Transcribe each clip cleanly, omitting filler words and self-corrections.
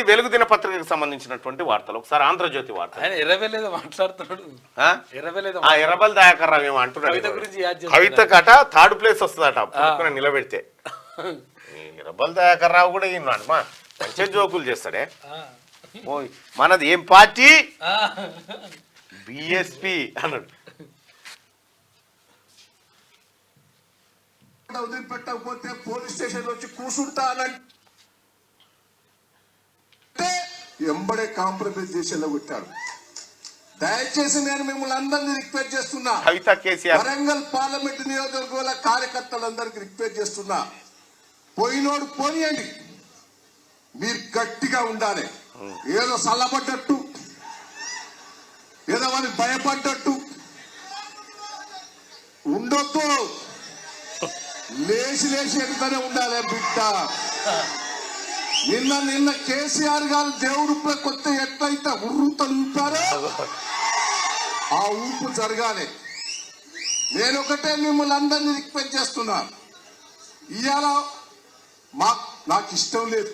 వెలుగు దినపత్రికకు సంబంధించినటువంటి వార్తలు. ఒకసారి ఆంధ్రజ్యోతి వార్త. మాట్లాడుతున్నాడు ఎర్రబల్ దయాకర్ రావు ఏమో అంటున్నాడు, కవిత కట థర్డ్ ప్లేస్ వస్తుందట నిలబెడితే. ఎర్రబల్ దయాకర్ రావు కూడా ఈయన మంచి జోకులు చేస్తాడే. మనది ఏం పార్టీ? బిఎస్పి అన్నాడు. వదిలిపెట్టకపోతే పోలీస్ స్టేషన్ వచ్చి కూర్చుంటానంటే ఎంబడే కాంప్రమైజ్ చేసేలా కొట్టాడు. దయచేసి నేను మిమ్మల్ని అందరినీ రిక్వెస్ట్ చేస్తున్నా, వరంగల్ పార్లమెంట్ నియోజకవర్గాల కార్యకర్తలందరికీ రిక్వెస్ట్ చేస్తున్నా, పోయినోడు పోనీయండి, మీరు గట్టిగా ఉండాలి. ఏదో సల్లబడ్డట్టు, ఏదో వారికి భయపడ్డట్టు ఉండొద్దు. లేచి ఎదుగుతూనే ఉండాలి బిడ్డ. నిన్న కేసీఆర్ గారు దేవుడు కొత్త ఎట్లయితే ఉర్రుతో ఊపారో ఆ ఊపు జరగాలి. నేను ఒకటే మిమ్మల్ని అందరినీ రిక్వెస్ట్ చేస్తున్నా, ఇవాళ నాకు ఇష్టం లేదు.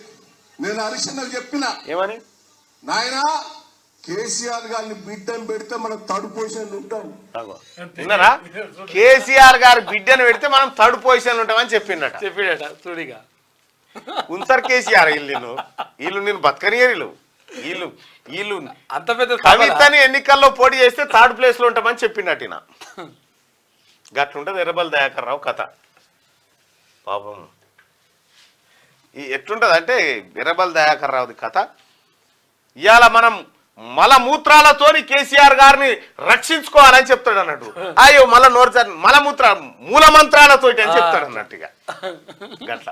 నేను హరిశన్నకు చెప్పిన ఏమని, నాయనా కేసీఆర్ గారిని బిడ్డను పెడితే మనం థర్డ్ పొజిషన్ ఉంటాం. విన్నారా? కేసీఆర్ గారి బిడ్డను పెడితే మనం థర్డ్ పొజిషన్ ఉంటామని చెప్పినట. చూడిగా ఉంచారు కేసీఆర్ వీళ్ళు నేను బతకనియరు. వీళ్ళు అంత పెద్ద కవితని ఎన్నికల్లో పోటీ చేస్తే థర్డ్ ప్లేస్ లో ఉంటామని చెప్పినట్టిన. గట్లుంటది ఎర్రబల్ దయాకర్ రావు కథ. పాపం ఎట్లుంటది అంటే ఎర్రబల్ దయాకర్ రావుది కథ. ఇవాళ మనం మలమూత్రాలతోని కేసీఆర్ గారిని రక్షించుకోవాలని చెప్తాడు అన్నట్టు. అయ్యో మూలమంత్రాలతోటి అని చెప్తాడు అన్నట్టుగా గట్ల.